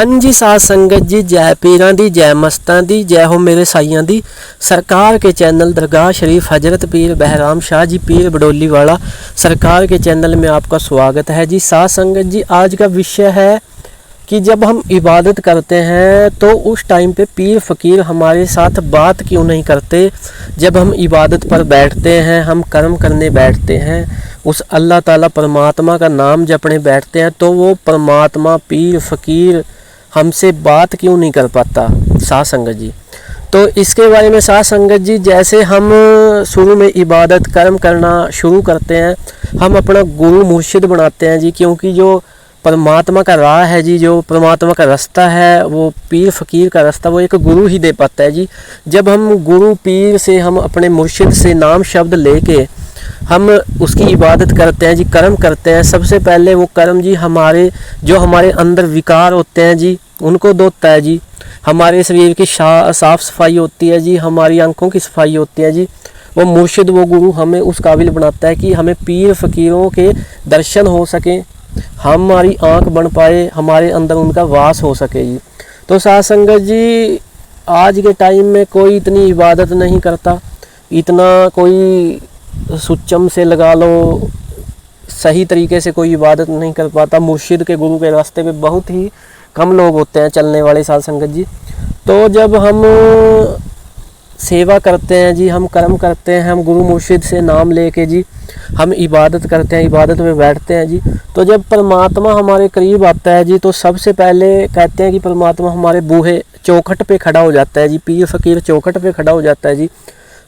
हाँ जी साध संगत जी, जय पीरां दी, जय मस्तां दी, जय हो मेरे साइयां दी। सरकार के चैनल दरगाह शरीफ हजरत पीर बहराम शाह जी पीर बडोली वाला सरकार के चैनल में आपका स्वागत है जी। साध संगत जी, आज का विषय है कि जब हम इबादत करते हैं तो उस टाइम पे पीर फ़कीर हमारे साथ बात क्यों नहीं करते। जब हम इबादत पर बैठते हैं, हम कर्म करने बैठते हैं, उस अल्लाह ताला परमात्मा का नाम जपने बैठते हैं, तो वो परमात्मा पीर फ़कीर हमसे बात क्यों नहीं कर पाता। साध संगत जी, तो इसके बारे में साध संगत जी, जैसे हम शुरू में इबादत कर्म करना शुरू करते हैं, हम अपना गुरु मुर्शिद बनाते हैं जी, क्योंकि जो परमात्मा का राह है जी, जो परमात्मा का रास्ता है, वो पीर फ़कीर का रास्ता वो एक गुरु ही दे पाता है जी। जब हम गुरु पीर से, हम अपने मुर्शिद से नाम शब्द लेके हम उसकी इबादत करते हैं जी, कर्म करते हैं, सबसे पहले वो कर्म जी हमारे हमारे अंदर विकार होते हैं जी, उनको धोता है जी। हमारे शरीर की साफ़ सफाई होती है जी, हमारी आंखों की सफाई होती है जी। वो मुर्शिद, वो गुरु हमें उस काबिल बनाता है कि हमें पीर फ़कीरों के दर्शन हो सकें, हमारी आंख बन पाए, हमारे अंदर उनका वास हो सके जी। तो साध संगत जी, आज के टाइम में कोई इतनी इबादत नहीं करता, इतना कोई सुच्चम से लगा लो, सही तरीके से कोई इबादत नहीं कर पाता। मुर्शिद के गुरु के रास्ते पे बहुत ही कम लोग होते हैं चलने वाले साध संगत जी। तो जब हम सेवा करते हैं जी, हम कर्म करते हैं, हम गुरु मुर्शिद से नाम लेके जी हम इबादत करते हैं, इबादत में बैठते हैं जी, तो जब परमात्मा हमारे करीब आता है जी, तो सबसे पहले कहते हैं कि परमात्मा हमारे बूहे चौखट पे खड़ा हो जाता है जी, पीर फ़कीर चौखट पे खड़ा हो जाता है जी।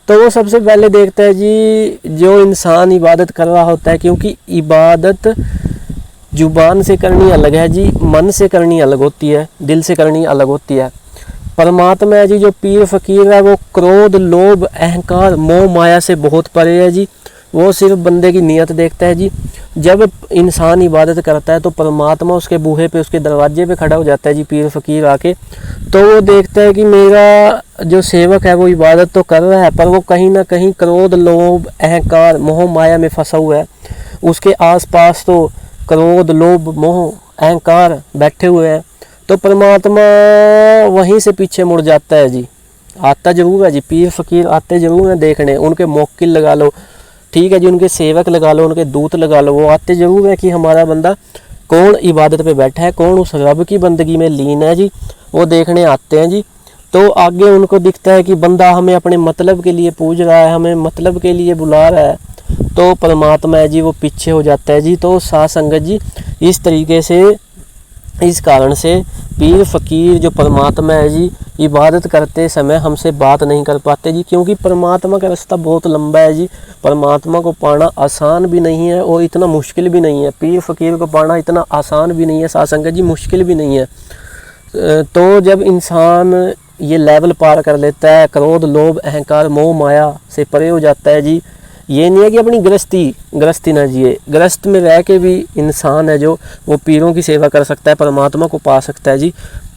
तो वो सबसे पहले देखता है जी जो इंसान इबादत कर रहा होता है, क्योंकि इबादत जुबान से करनी अलग है जी, मन से करनी अलग होती है, दिल से करनी अलग होती है। परमात्मा है जी, जो पीर फ़कीर है, वो क्रोध लोभ अहंकार मोह माया से बहुत परे है जी। वो सिर्फ बंदे की नीयत देखता है जी। जब इंसान इबादत करता है तो परमात्मा उसके बूहे पे, उसके दरवाजे पे खड़ा हो जाता है जी, पीर फ़कीर आके। तो वो देखता है कि मेरा जो सेवक है वो इबादत तो कर रहा है, पर वो कहीं ना कहीं क्रोध लोभ अहंकार मोह माया में फंसा हुआ है। उसके आसपास तो क्रोध लोभ मोह अहंकार बैठे हुए हैं। तो परमात्मा वहीं से पीछे मुड़ जाता है जी। आता ज़रूर है जी, पीर फ़कीर आते ज़रूर हैं देखने, उनके मोक्किल लगा लो, ठीक है जी, उनके सेवक लगा लो, उनके दूत लगा लो, वो आते ज़रूर है कि हमारा बंदा कौन इबादत पे बैठा है, कौन उस रब की बंदगी में लीन है जी, वो देखने आते हैं जी। तो आगे उनको दिखता है कि बंदा हमें अपने मतलब के लिए पूज रहा है, हमें मतलब के लिए बुला रहा है, तो परमात्मा है जी वो पीछे हो जाता है जी। तो साध संगत जी, इस तरीके से, इस कारण से पीर फ़कीर जो परमात्मा है जी, इबादत करते समय हमसे बात नहीं कर पाते जी, क्योंकि परमात्मा का रास्ता बहुत लंबा है जी। परमात्मा को पाना आसान भी नहीं है और इतना मुश्किल भी नहीं है। पीर फ़कीर को पाना इतना आसान भी नहीं है साध संगत जी, मुश्किल भी नहीं है। तो जब इंसान ये लेवल पार कर लेता है, क्रोध लोभ अहंकार मोह माया से परे हो जाता है जी, ये नहीं है कि अपनी गृहस्थी ना जिए, गृहस्थ में रह के भी इंसान है जो वो पीरों की सेवा कर सकता है, परमात्मा को पा सकता है जी।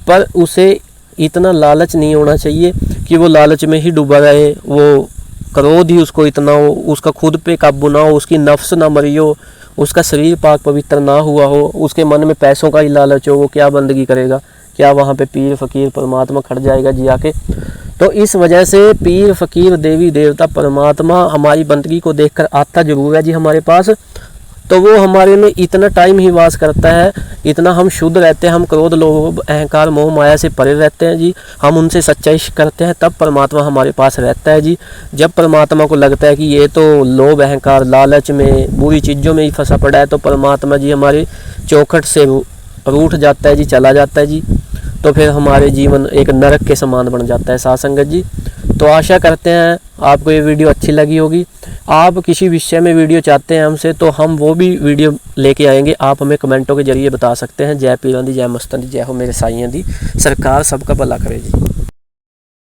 पर उसे इतना लालच नहीं होना चाहिए कि वो लालच में ही डूबा रहे, वो क्रोध ही उसको इतना हो, उसका खुद पे काबू ना हो, उसकी नफ्स ना मरी हो, उसका शरीर पाक पवित्र ना हुआ हो, उसके मन में पैसों का ही लालच हो, वो क्या बंदगी करेगा, क्या वहाँ पे पीर फ़कीर परमात्मा खड़ जाएगा जी आके। तो इस वजह से पीर फ़कीर देवी देवता परमात्मा हमारी बंदगी को देखकर आता ज़रूर है जी हमारे पास। तो वो हमारे में इतना टाइम ही वास करता है, इतना हम शुद्ध रहते हैं, हम क्रोध लोभ अहंकार मोह माया से परे रहते हैं जी, हम उनसे सच्चा इश्क करते हैं, तब परमात्मा हमारे पास रहता है जी। जब परमात्मा को लगता है कि ये तो लोभ अहंकार लालच में बुरी चीज़ों में ही फंसा पड़ा है, तो परमात्मा जी हमारे चौखट से रूठ जाता है जी, चला जाता है जी। तो फिर हमारे जीवन एक नरक के समान बन जाता है साध संगत जी। तो आशा करते हैं आपको ये वीडियो अच्छी लगी होगी। आप किसी विषय में वीडियो चाहते हैं हमसे, तो हम वो भी वीडियो लेके आएंगे, आप हमें कमेंटों के जरिए बता सकते हैं। जय पीरां दी, जय मस्तां दी, जय हो मेरे साइयां दी। सरकार सबका भला करे जी।